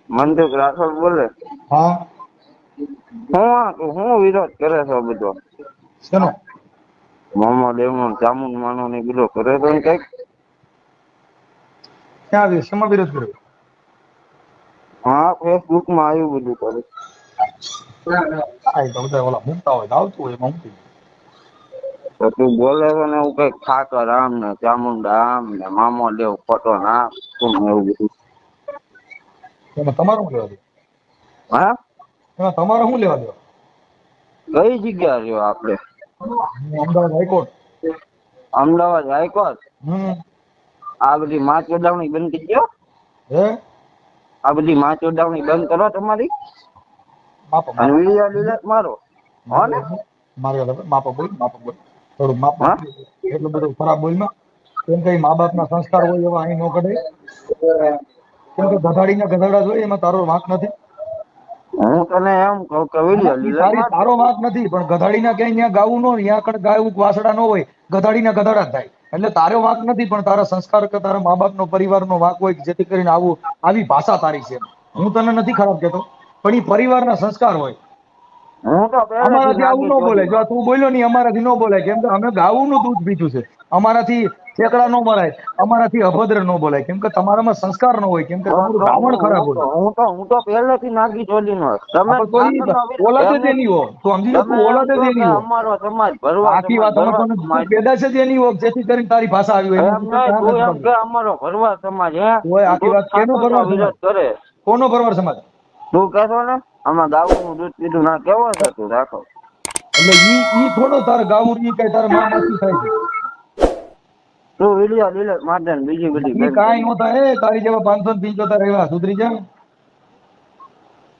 મનસુખ રાઠોડ બોલે. હા હું વિરોધ કરે છે બધો? શેનો? મોહમ્મદ એમનો જામુન માનો ને બધો કરે તો કઈક. ક્યાં આવ્યું? શેમાં વિરોધ કર્યો? હા, ફેસબુક માં આવ્યું બધું કરે. આ તો બધા ઓલા મૂકતા હોય તો આવતું હોય એમાં મૂકી. તો તું બોલે છે ને એવું કઈક ઠાકર આમ ને ચામુંડા આમ ને મામો દેવ ફોટો ના તું એવું બધું. એમાં તમારું શું લેવા દે? હા, એમાં તમારે શું લેવા દેવા? કઈ જગ્યા રહ્યો આપડે? અમદાવાદ હાઈકોર્ટ. અમદાવાદ હાઈકોર્ટ. હમ. આ બધી માં ચોદાવણી બંધ કરી દો. હે? આ બધી માં ચોદાવણી બંધ કરો તમારી. માપો અને માપો વિડીયો ડિલીટ મારો. હો ને? મારે માપો બોલ થોડું માપમાં હા, એટલું બધું ખરાબ બોલમાં. કેમ કે મા બાપ ના સંસ્કાર હોય એવા અહીં ન કઢે. કેમ કે ગધાડીના ગધાડા જોઈએ એમાં તારો વાંક નથી. હું તને એમ કહું કે વિડીયો ડિલીટ તારી મારતો. તારો વાંક નથી, પણ ગધાડીના ક્યાંય ત્યાં ગાવું ન હોય, ત્યાં ગાયું વાસડા ન હોય, ગધાડીના ગધાડા જ થાય. એટલે તારો વાંક નથી, પણ તારા સંસ્કાર કે તારા મા બાપનો પરિવારનો વાંક હોય, જેથી કરીને આવી ભાષા તારી છે. હું તને નથી ખરાબ કહેતો, પણ એ પરિવારના સંસ્કાર હોય. હું તો પહેલેથી અમારાથી આવું નાગી ન બોલે. ચોધી જો નો. તું બોલ્યો નહીં, અમારાથી ન બોલાય. કેમ કે અમે ગાવુંનું દૂધ પીધું છે. અમારાથી ઠેકડા ન મરાય, અમારાથી અભદ્ર ન બોલાય. કેમ કે તમારામાં સંસ્કાર ન હોય, કેમ કે તમારું ધાવણ ખરાબ હોય. હું તો પહેલેથી નાગી ચોધી નો. તમે આપણે કોઈ ઠાકર નો ઓલાદે જ એમને એની હો, તું સમજી લે, તમે તું એમ ઓલાદે કહો જ કે એની હો. અમારો સમાજ ભરવા આખી સમાજ વાત સમજતો ભરવા નથી. તું સમાજ. પેદાશ જ એની હો, જેથી કરીને તારી ભાષા આવી હોય. એમાં એમ તું નહીં, કાંઈ તું નથી એમ કે પાડતો. અમારો ભરવા સમાજ હે. ઓય આખી તું વાત કેનો ઠાકર નો ભરવાડ સમાજ? વિરોધ કરે. કોનો ભરવાડ સમાજ? તું કહેશો ને આમાં ગાવું નું દૂધ પીધું ના કેવો છે તું રાખો. એટલે ઈ થોડો તારે ગાવું, ઈ કઈ તારે મા માસી થાય છે. તું વિડીયો ડિલીટ માર દે ને બીજી બધી ઈ બંધ કરી કાંઈ દે. નો થાય. તારી જેવા 575 એવા સુધરી જાય.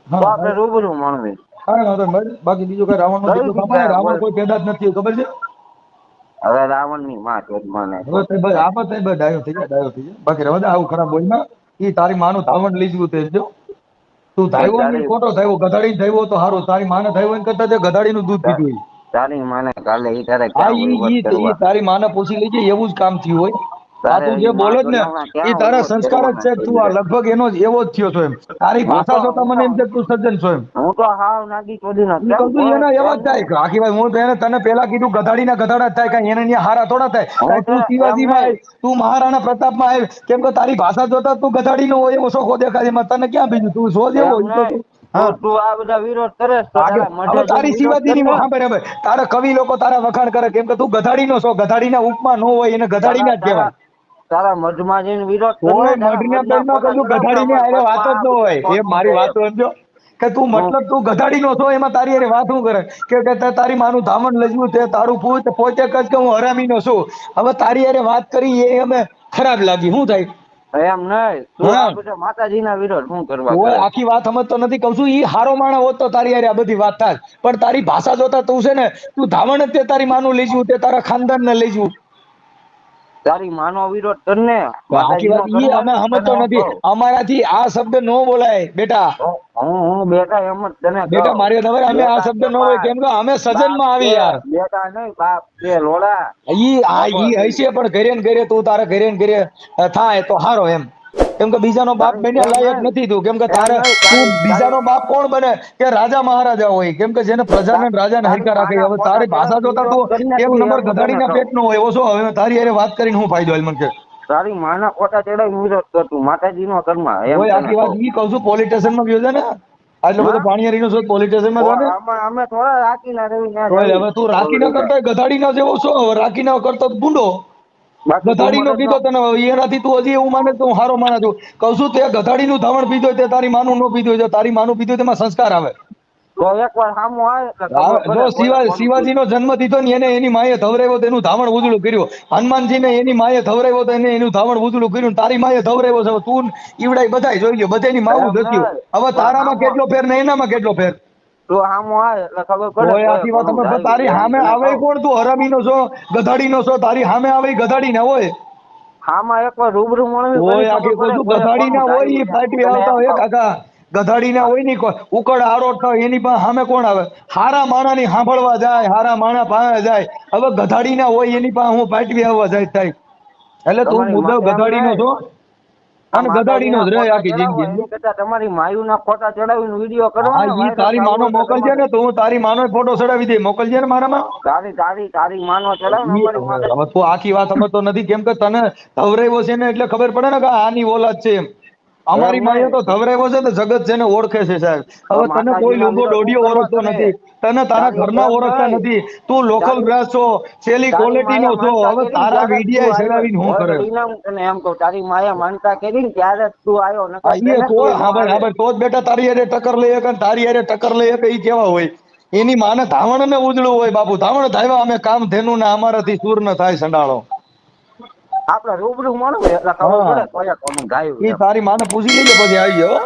તો હા, આપણે રૂબરૂ મળવી. કાંઈ વાંધો નહીં. બાકી બીજું કઈ રાવણ નો કઈ દીકરો સાંભળે. જગ્યાએ રાવણ બોલ. કોઈ પેદા જ નથી, ખબર છે? હવે રાવણ ની માં ચોદમાને હવે તે ભાઈ આપત નહીં, ભાઈ ડાયો થઈ જાય, ડાયો થઈ જાય. બાકી રવા દે, આવું ખરાબ બોલમાં. ઈ તારી માનું ધાવણ લીજવું તે જો. તું ધાવ્યો ને ઈ તારી ખોટો થયો. ગધાડી થયો તો સારું. તારી માને થયો ને કરતા તે ગધાડીનું દૂધ પીધું હોય. તારી માને કાલે ઈ તારે હા, ક્યાં વહીવટ ઈ કરવા. તારી માને પૂછી લેજે, એવું જ કામ થયું હોય. આ તારે તું જે ઈ માં બોલે જ ને, ચોદામણા ઈ ક્યાં તારા વહીવટ સંસ્કાર જ કરવાના છે. છે તું આ ઈ. લગભગ એવો જ થયો છો એમ. તારી ભાષા જોતા મને એમ છે કે તું સજ્જન છો એમ. હું તો હાવ નાગી ચોધી નો ઈ કેમ કહું છું કોઈ એના એવા એમ જ નહીં. થાય. આખી વાત હું તને પેલા કીધું, ગધાડીના ગધાડા જ થાય. કાંઈ એને ન્યા હારા થોડા થાય. હું કાંઈ તો તું એમ શિવાજીમાં નહીં. આય, તું મહારાણા પ્રતાપમાં આય. કેમ કે તારી ભાષા જોતા તું ગધાડીનો હોય એવો શોખો દેખાય. એમાં તને ક્યાં બીજું તું સો જેવો એમ ઈ તો નહીં. તું. હા, તું આ બધા વિરોધ કરે છે તો આગળ તારા હવે મઢે જઈને તારી વિરોધ કર શિવાજીની ને. હા બરાબર. તારા કવિ લોકો તારા વખાણ કરે, કેમ કે તું ગધાડીનો છો. ગધાડીના ઉપમા ન હોય, એને તારા ગધાડીના જ તારા કહેવાય. તારા મઢમાં જઈને વિરોધ કર ને. કોઈ તારા મઢના મઢના પેડમાં ફોટા કશું ચડાવ કે ગધાડીને અમારા આરે વાત મઢમાં જ આ ન બધું હોય. એ ખોટું મારી છે વાત એમ. સમજો. કે તું મતલબ તું ગધાડીનો છો, એમાં તારી અરે વાત શું કરે? કે તારી માનું ધામણ લજવું તે તારું પોતે કદ કે હું હરામીનો છું. હવે તારી અરે વાત કરી એ અમે ખરાબ લાગી. શું થાય? એમ નહીં. તું હા, આ બધા માતાજીના વિરોધ શું કરવા કોઈ કરે. આખી વાત સમજતો નથી. કહું છું ઈ હારો માણસ હોત તો તારી હારે આ બધી વાત થાય. પણ તારી ભાષા જોતા તું છે ને, તું ધાવણ જ તે તારી માનું લઈ જવું, તે તારા ખાનદાનને લઈ જવું. તારી માનો વિરોધ કર ને. આખી માતાજીનો વાત ઈ કરવા અમે ને તને સમજતો એમ નથી. કહું. અમારાથી આ શબ્દ ન બોલાય બેટા. હું બેટા એમ જ તને બેટા કહું. મારી ખબર, અમે આ બેટા શબ્દ ન હોય. કેમાં કેમ કે અમે બાપ સજનમાં આવી છે. યાર. બેટા નહીં બાપ છે લોડા. ઈ હશે, પણ ઘરે ને ઘરે તું તારે ઘરે ને ઘરે થાય તો હારો એમ. કેમ કે બીજાનો બાપ તારી બન્યા એમ લાયક નહીં. નથી તું. કેમ કે એમ નહીં. તું તારી તારી બીજાનો બાપ કોણ બને? કે રાજા મહારાજા હોય. કેમ કે જેને પ્રજાને ને રાજાને તારી હરકા રાખે. માના હવે ફોટા તારી ભાષા ચડાવીને જોતા વિરોધ તું કરીને એક તું નંબર એમ હું તને ગધાડીના કહું. પેટનો હોય એવો છો. હવે તારી હારે વાત કરીને શું ફાયદો હાલ મને કે? તારી માના ફોટા ચડાવીને વિરોધ કરતું માતાજીનો કર્મા એમ હોય તને આખી વાત કહું. ઈ કહું છું. પોલીસ સ્ટેશનમાં ગયો છે ને, આટલો બધો હા પાણીયારીનો શોધ પોલીસ સ્ટેશનમાં છે ને. અમે થોડા રાખીને રવી ત્યાં તો જવી હવે તું રાખી ના ઓલું. કરતો ગધાડી ના જેવો છો. હવે રાખી ના કરતો તો ભૂંડો. બાકી તું ગધાડીનો મગજનો કીધો તને, એનાથી તું હજી એવું માને તો હું હારો માણસ છું. કહું છું તે ગધાડીનું ધાવણ પીધો હોય, તે તારી માનું ન પીધું હોય. જો તારી માનું પીધું હોય તેમાં સંસ્કાર આવે. તો એકવાર સામું આવે એટલે ખબર જો પડે કોને કોનું શિવાજીનો પીધું. જન્મ દીધો ને એને એની માએ ધવરાવ્યો તો એનું ધાવણ ઉજળું કર્યું. હનુમાનજીને એની માએ ધવરાવ્યો તો એને એનું ધાવણ ઉજળું કર્યું. તારી માએ ધવરાવ્યો છે. હવે તું ઈવડાય બધાય જોઈ લ્યો, બધાની માવું એમ દસ્યું. નહીં હવે પણ તારામાં સામો કેટલો ફેર ને એનામાં કેટલો ફેર. તું સામું આવે એટલે ખબર પડે તોય કોઈ આખી વાત કોનું અમે તારી ધાર્યું એમ સામે તને આવે કહું. કોણ? તું હરામીનો છો, ગધાડીનો છો. તારી સામે આવે ગધાડી ના હોય. આમાં એકવાર રૂબરૂ મળવી પછી ઓય ખબર આખી પડે કહું કોઈ ગધાડી કોનું ના હોય, ઈ ધાર્યું એમ હું પાટવી તને આવતા એમ હોય કહું. કાકા. ગધાડી ના હોય ની કોઈ ઉકળ આરોટ થાય એની પાસે સામે કોણ આવે? હારા માણા ની સાંભળવા જાય, હારા માણા પાસે જાય. હવે ગધાડી ના હોય એની પાસે હું પાટવી આવવા જાય થાય. એટલે તું તમારી મુદ્દો એમ ગધાડી નો નહીં છો. અને ગધાડીનો જ રહે આખી જિંદગી. એની કરતા તમારી માયુના ફોટા ચડાવીને વિડીયો કરો હા, ને ઈ તારી માનો મોકલજે ને, તો હું તારી માનો ફોટો ચડાવી દે, મોકલજે ને મારામાં. તારી માનો ચડાવ ને અમારી માને. હવે તું આખી વાત સમજતો નથી, કેમ કે તને ધવરાવ્યો છે ને એટલે ખબર પડે ને કે આની ઓલાદ છે એમ. અમારી માએ તો ધવરાવ્યો છે ને જગત છે ને ઓળખે છે સાહેબ. હવે તને કોઈ લુંગો ડોડિયો ઓળખતો નથી, તને તારા ઘરના ઓળખતા નથી, તું લોકલ બ્રાસ છો, છેલ્લી ક્વોલિટી નો છો. હવે તારા વિડિયા ચડાવીને શું કરે? તને એમ કહું, તારી માયા માનતા કરી ને ત્યારે જ તું આવ્યો, નકર આઈએ તો તો જ બેટા તારી હારે ટક્કર લઈ શકે, તારી હારે ટક્કર લઈ શકે. ઈ કેવા હોય એની માને ધાવણ ને ઉજળું હોય બાપુ. ધાવણ ધાવ્યા અમે કામ ધેનું ને અમારાથી સૂર ન થાય સંડાળો. આપડે રૂબરૂ મળવું એટલે ખબર પડે કયા કોનું ગાયું. ઈ તારી માને પૂછી લેજે પછી આવી જાવ.